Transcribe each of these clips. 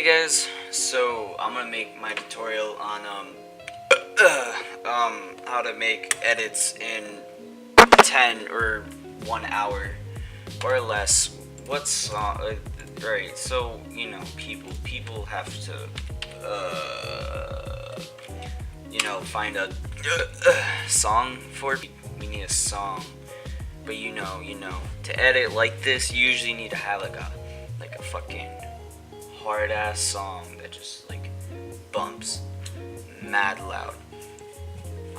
guys, so I'm gonna make my tutorial on how to make edits in 10 or 1 hour or less. What song? Right, so you know, people have to find a song for. We need a song, but you know, to edit like this, you usually need to have like a fucking hard ass song that just like bumps mad loud.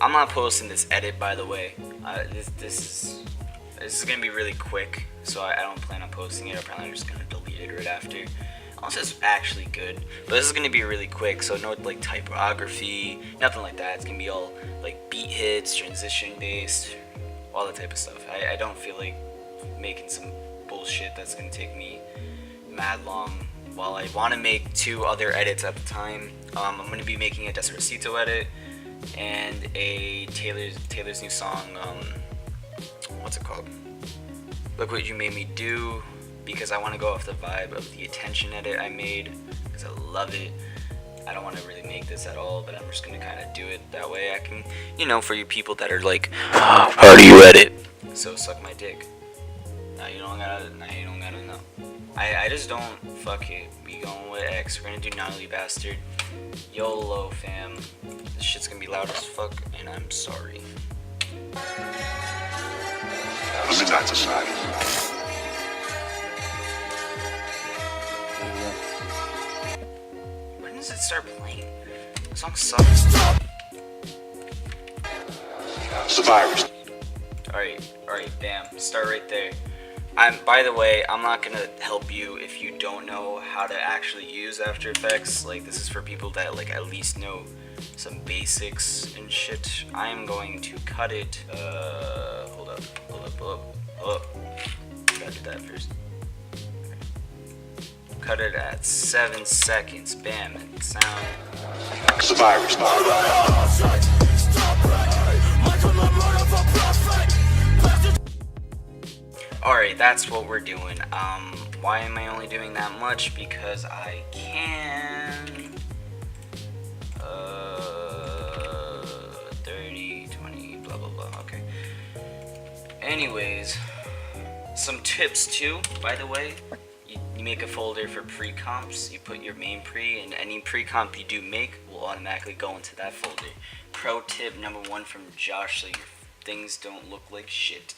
I'm not posting this edit, by the way. This is gonna be really quick, so I don't plan on posting it. I'm just gonna delete it right after, unless it's actually good. But this is gonna be really quick, so no like typography, nothing like that. It's gonna be all like beat hits, transition based, all that type of stuff. I don't feel like making some bullshit that's gonna take me mad long while I want to make 2 other edits at the time. I'm going to be making a Despacito edit and a Taylor's new song, what's it called? Look What You Made Me Do, because I want to go off the vibe of the Attention edit I made, because I love it. I don't want to really make this at all, but I'm just going to kind of do it that way. I can, for you people that are like, how do you edit? So suck my dick. Now you don't gotta know. I just don't. Fuck it. We going with X. We're gonna do Gnarly Bastard. YOLO, fam. This shit's gonna be loud as fuck, and I'm sorry. Midnight Society. When does it start playing? The song sucks. Survivors. Alright, bam. Start right there. By the way, I'm not gonna help you if you don't know how to actually use After Effects. Like, this is for people that like at least know some basics and shit. I'm going to cut it. Hold up. Gotta do that first. Cut it at 7 seconds. Bam, and sound. Survivors. Alright, that's what we're doing. Why am I only doing that much? Because I can. 30, 20, blah blah blah. Okay. Anyways, some tips too, by the way. You make a folder for pre-comps. You put your main pre, and any pre-comp you do make will automatically go into that folder. Pro tip number 1 from Josh, so your things don't look like shit.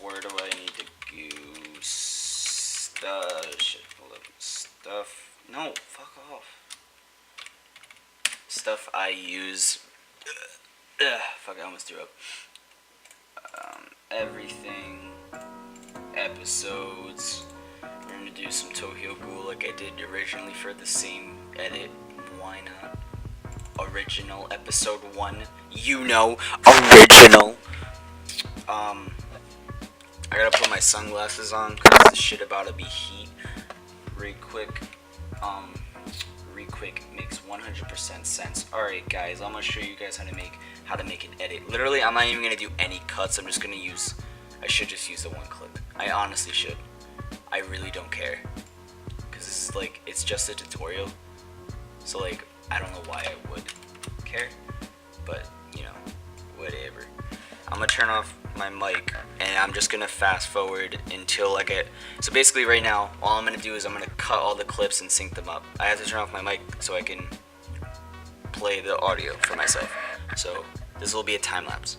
Where do I need to use shit, hold up. Stuff. No, fuck off. Stuff I use. Fuck, I almost threw up. Everything. Episodes. We're gonna do some Tokyo Ghoul like I did originally for the same edit. Why not? Original episode 1. Original. I gotta put my sunglasses on because this shit about to be heat. Re quick makes 100% sense. Alright guys, I'm gonna show you guys how to make an edit. Literally, I'm not even gonna do any cuts. I should just use the 1 clip. I honestly should. I really don't care. Because this is like, it's just a tutorial. So like, I don't know why I would care. But, whatever. I'm gonna turn off my mic and I'm just gonna fast forward until I get. So basically right now all I'm gonna do is I'm gonna cut all the clips and sync them up. I have to turn off my mic so I can play the audio for myself. So this will be a time lapse.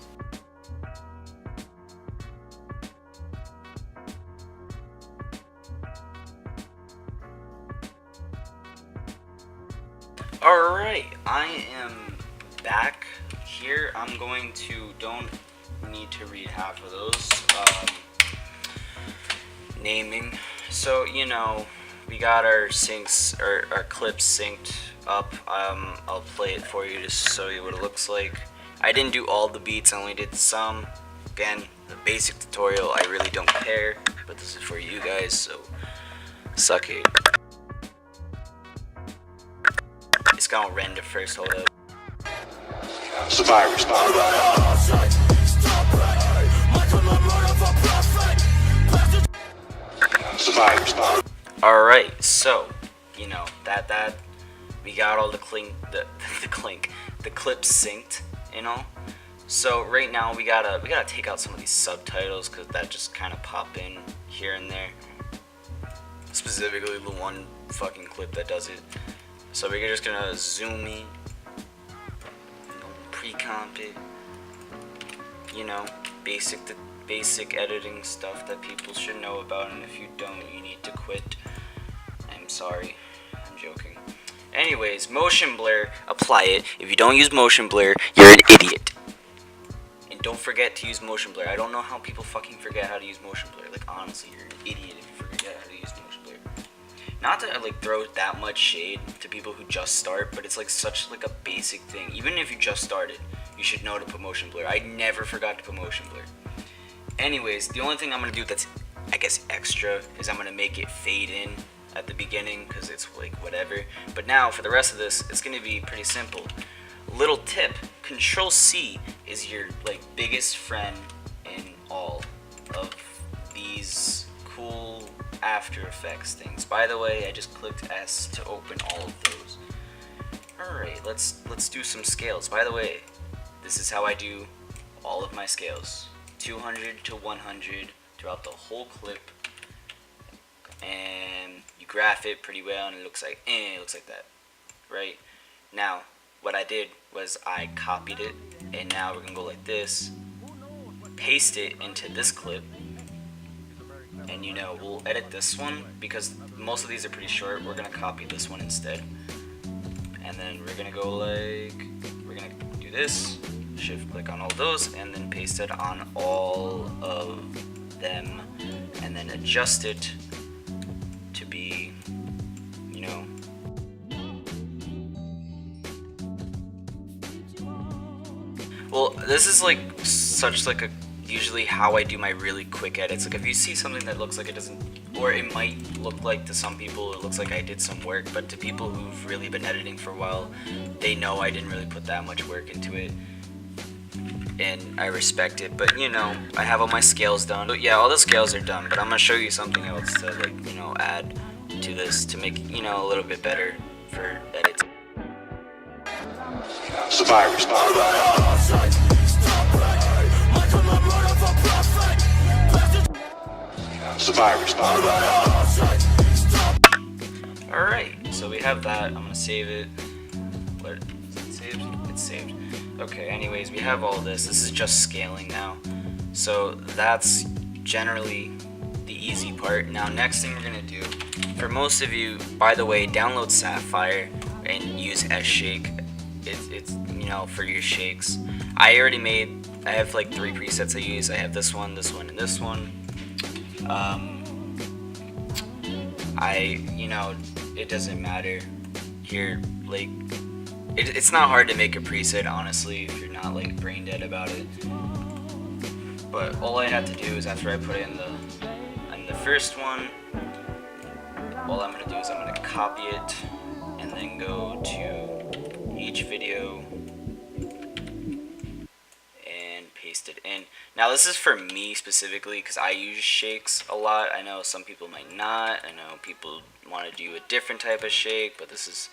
Alright, I am back here. I'm going to, don't need to read half of those. Naming. So, we got our syncs, our clips synced up. I'll play it for you just to show you what it looks like. I didn't do all the beats, I only did some. Again, the basic tutorial, I really don't care, but this is for you guys, so suck it. It's gonna render first, hold up. Survivors. Alright, so you know, that we got all the the clips synced, you know. So right now we gotta take out some of these subtitles because that just kind of pop in here and there. Specifically the one fucking clip that does it. So we're just gonna zoom in, pre-comp it, you know, basic editing stuff that people should know about, and if you don't, you need to quit. I'm sorry, I'm joking. Anyways, motion blur, apply it. If you don't use motion blur, you're an idiot. And don't forget to use motion blur. I don't know how people fucking forget how to use motion blur. Like, honestly, you're an idiot if you forget how to use motion blur. Not to like throw that much shade to people who just start, but it's like such like a basic thing. Even if you just started, you should know to put motion blur. I never forgot to put motion blur. Anyways, the only thing I'm gonna do that's, I guess, extra is I'm gonna make it fade in at the beginning because it's like whatever. But now for the rest of this, it's gonna be pretty simple. Little tip: Control C is your like biggest friend in all of these cool After Effects things. By the way, I just clicked S to open all of those. Alright, let's do some scales. By the way, this is how I do all of my scales. 200 to 100 throughout the whole clip. And you graph it pretty well and it looks like that. Right? Now, what I did was I copied it, and now we're gonna go like this, paste it into this clip. And you know, we'll edit this one because most of these are pretty short. We're gonna copy this one instead. And then we're gonna go like, we're gonna do this, shift click on all those, and then paste it on all of them, and then adjust it to be, you know, well, this is like such like a usually how I do my really quick edits. Like if you see something that looks like it doesn't, or it might look like to some people it looks like I did some work, but to people who've really been editing for a while, they know I didn't really put that much work into it, and I respect it. But you know, I have all my scales done. But yeah, all the scales are done, but I'm gonna show you something else to like, you know, add to this to make it, you know, a little bit better for editing. Survivors. Survivors. Alright, so we have that. I'm gonna save it. What? Is it saved? It's saved. Okay, anyways, we have all this. This is just scaling now. So that's generally the easy part. Now, next thing we're gonna do, for most of you, by the way, download Sapphire and use S-Shake. It's you know, for your shakes. I have like 3 presets I use. I have this one, and this one. You know, it doesn't matter here, like, it's not hard to make a preset, honestly, if you're not like brain dead about it. But all I have to do is after I put it in the first one, all I'm gonna do is I'm gonna copy it and then go to each video and paste it in. Now this is for me specifically because I use shakes a lot. I know some people might not. I know people want to do a different type of shake, but this is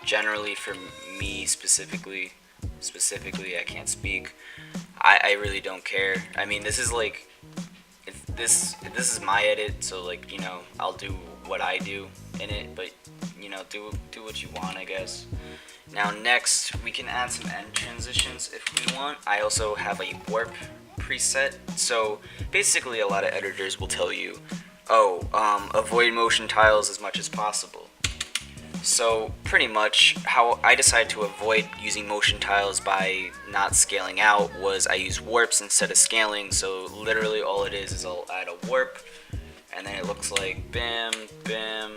generally for me specifically. I can't speak. I really don't care. I mean, this is like, this is my edit, so like, you know, I'll do what I do in it, but you know, do what you want, I guess. Now next, we can add some end transitions if we want. I also have a warp preset. So basically a lot of editors will tell you, avoid motion tiles as much as possible. So pretty much how I decided to avoid using motion tiles by not scaling out was I use warps instead of scaling. So literally all it is I'll add a warp, and then it looks like bam, bam,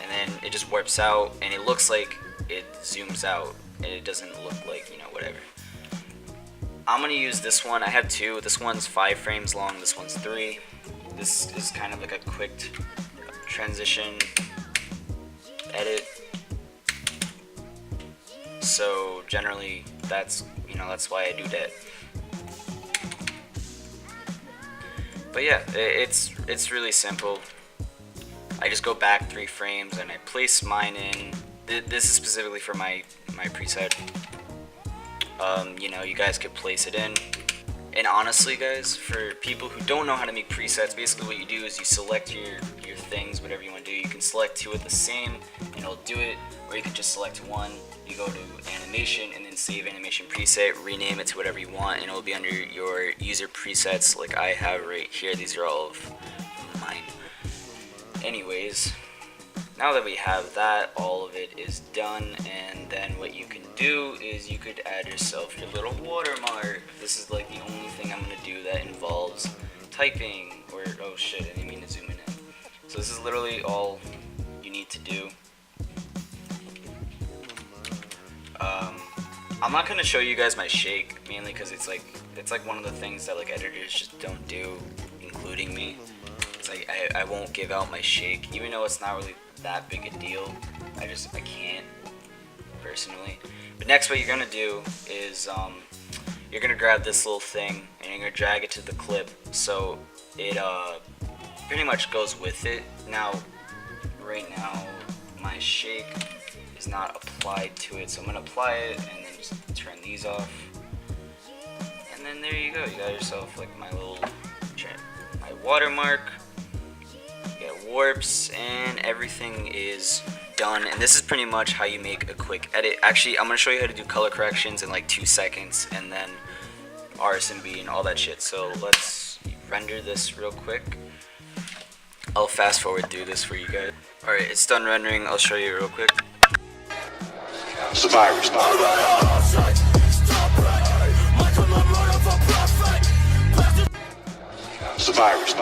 and then it just warps out, and it looks like it zooms out, and it doesn't look like, you know, whatever. I'm gonna use this one. I have 2. This one's 5 frames long, this one's 3. This is kind of like a quick transition edit. So generally that's, you know, that's why I do that. But yeah, it's really simple. I just go back 3 frames and I place mine in. This is specifically for my preset. You know, you guys could place it in. And honestly, guys, for people who don't know how to make presets, basically what you do is you select your things, whatever you want to do. You can select 2 of the same, and it'll do it. Or you can just select 1. You go to animation, and then save animation preset, rename it to whatever you want, and it'll be under your user presets like I have right here. These are all of mine. Anyways, now that we have that, all of it is done, and then what you can do is you could add yourself your little watermark. This is like the only thing I'm going to do that involves typing, or oh shit, I didn't mean to zoom in. So this is literally all you need to do. I'm not going to show you guys my shake, mainly because it's like one of the things that like editors just don't do, including me. It's like I won't give out my shake, even though it's not really that big a deal. I can't personally. But next, what you're gonna do is you're gonna grab this little thing and you're gonna drag it to the clip so it pretty much goes with it. Now, right now, my shake is not applied to it, so I'm gonna apply it and then just turn these off. And then there you go. You got yourself like my watermark. Warps, and everything is done. And this is pretty much how you make a quick edit. Actually, I'm gonna show you how to do color corrections in like 2 seconds, and then RSMB and all that shit. So let's render this real quick. I'll fast forward through this for you guys. Alright, it's done rendering. I'll show you real quick. Survivors. Survivors.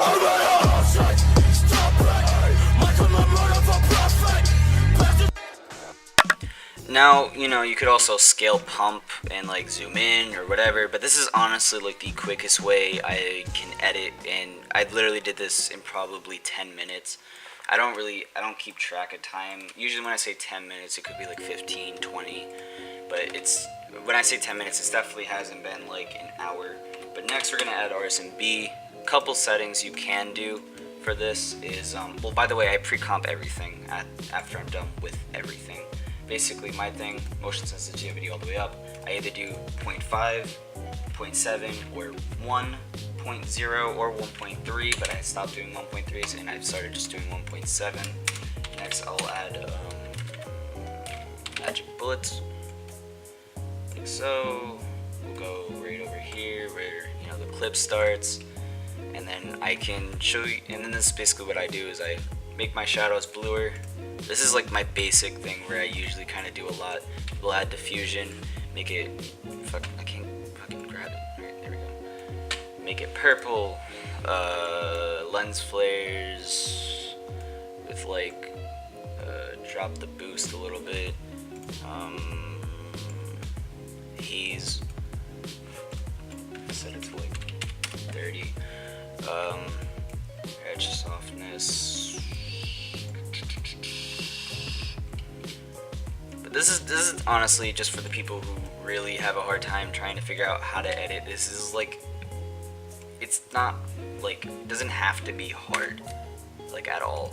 Now, you know, you could also scale pump and like zoom in or whatever, but this is honestly like the quickest way I can edit, and I literally did this in probably 10 minutes. I don't keep track of time. Usually when I say 10 minutes, it could be like 15, 20, but when I say 10 minutes, it definitely hasn't been like an hour. But next we're gonna add RSMB. Couple settings you can do for this is, well, by the way, I pre-comp everything after I'm done with everything. Basically, my thing, motion sensitivity all the way up, I either do 0.5, 0.7, or 1.0 or 1.3, but I stopped doing 1.3 and I've started just doing 1.7. Next, I'll add magic bullets, like so. We'll go right over here where, you know, the clip starts, and then I can show you. And then this is basically what I do is I make my shadows bluer. This is like my basic thing where I usually kind of do a lot. We'll add diffusion, make it, I can't fucking grab it. Alright, there we go. Make it purple, lens flares with like, drop the boost a little bit, haze, set it to like 30, edge softness. This is honestly just for the people who really have a hard time trying to figure out how to edit. This is like, it's not like, it doesn't have to be hard, like at all.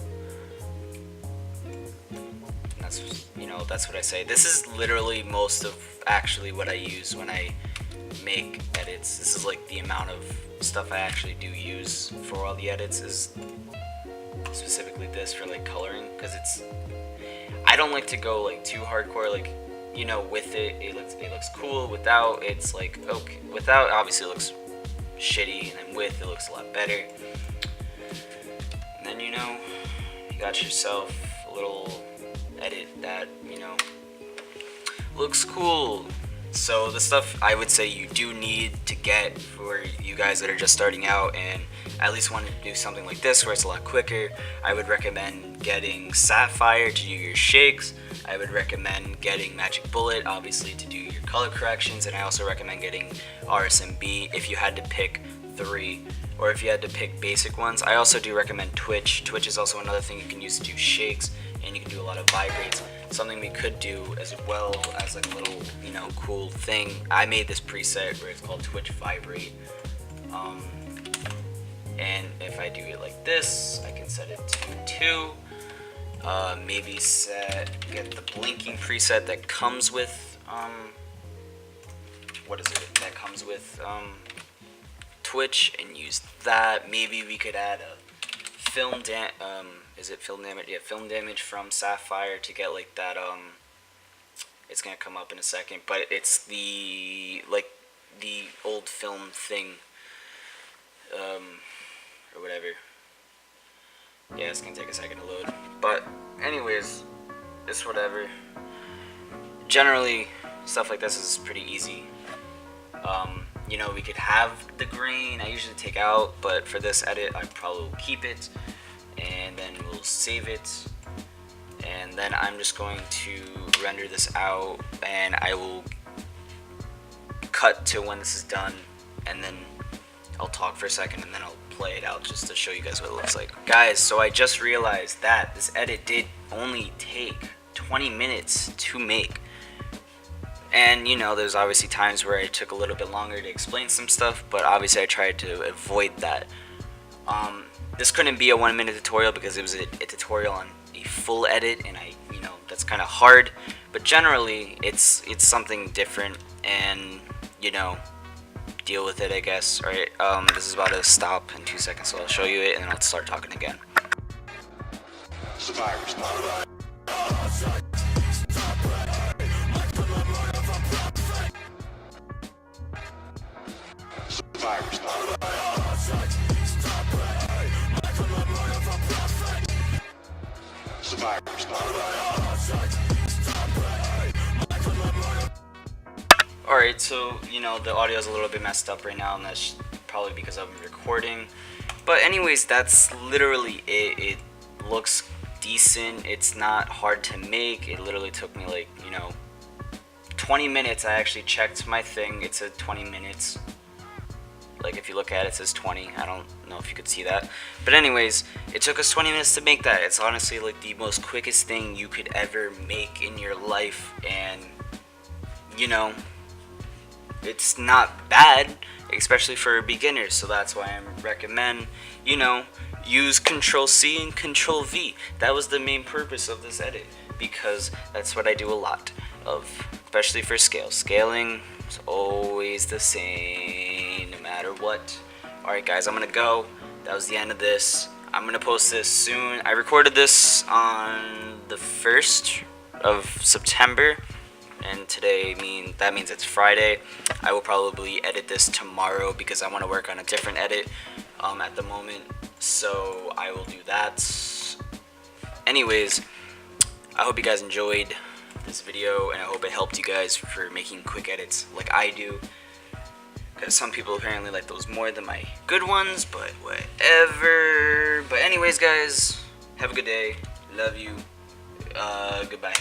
And that's, you know, that's what I say. This is literally most of actually what I use when I make edits. This is like the amount of stuff I actually do use for all the edits is specifically this for like coloring, because I don't like to go like too hardcore, like, you know, with it looks cool. Without, it's like, okay, without obviously it looks shitty, and then with it looks a lot better. And then, you know, you got yourself a little edit that, you know, looks cool. So the stuff I would say you do need to get for you guys that are just starting out and at least want to do something like this where it's a lot quicker, I would recommend getting Sapphire to do your shakes. I would recommend getting Magic Bullet, obviously, to do your color corrections, and I also recommend getting RSMB if you had to pick 3, or if you had to pick basic ones. I also do recommend Twitch. Twitch is also another thing you can use to do shakes, and you can do a lot of vibrates. Something we could do as well as like a little, you know, cool thing. I made this preset where it's called Twitch Vibrate. And if I do it like this, I can set it to 2. Maybe get the blinking preset that comes with what is it? That comes with Twitch, and use that. Maybe we could add a is it film damage? Yeah, film damage from Sapphire to get like that. It's gonna come up in a second, but it's the old film thing, or whatever. Yeah, it's gonna take a second to load. But anyways, it's whatever. Generally, stuff like this is pretty easy. You know, we could have the grain. I usually take out, but for this edit, I probably will keep it, and then we'll save it. And then I'm just going to render this out, and I will cut to when this is done, and then I'll talk for a second, and then I'll play it out just to show you guys what it looks like. Guys, so I just realized that this edit did only take 20 minutes to make. And, you know, there's obviously times where it took a little bit longer to explain some stuff, but obviously I tried to avoid that. This couldn't be a 1-minute tutorial because it was a tutorial on a full edit, and you know, that's kind of hard. But generally, it's something different, and, you know, deal with it, I guess. Alright, this is about to stop in 2 seconds, so I'll show you it, and then I'll start talking again. Survivors. Survivors. Survivors. Alright, so, you know, the audio is a little bit messed up right now, and that's probably because I'm recording. But anyways, that's literally it. It looks decent. It's not hard to make. It literally took me, like, you know, 20 minutes. I actually checked my thing. It said 20 minutes. Like, if you look at it, it says 20. I don't know if you could see that. But anyways, it took us 20 minutes to make that. It's honestly, like, the most quickest thing you could ever make in your life. And, you know, it's not bad, especially for beginners. So that's why I recommend, you know, use Control-C and Control-V. That was the main purpose of this edit, because that's what I do a lot of, especially for scale. Scaling is always the same, no matter what. Alright guys, I'm gonna go. That was the end of this. I'm gonna post this soon. I recorded this on the 1st of September, and that means it's Friday. I will probably edit this tomorrow because I want to work on a different edit at the moment, so I will do that. Anyways, I hope you guys enjoyed this video, and I hope it helped you guys for making quick edits like I do, because some people apparently like those more than my good ones, but whatever. But anyways guys, have a good day. Love you. Goodbye.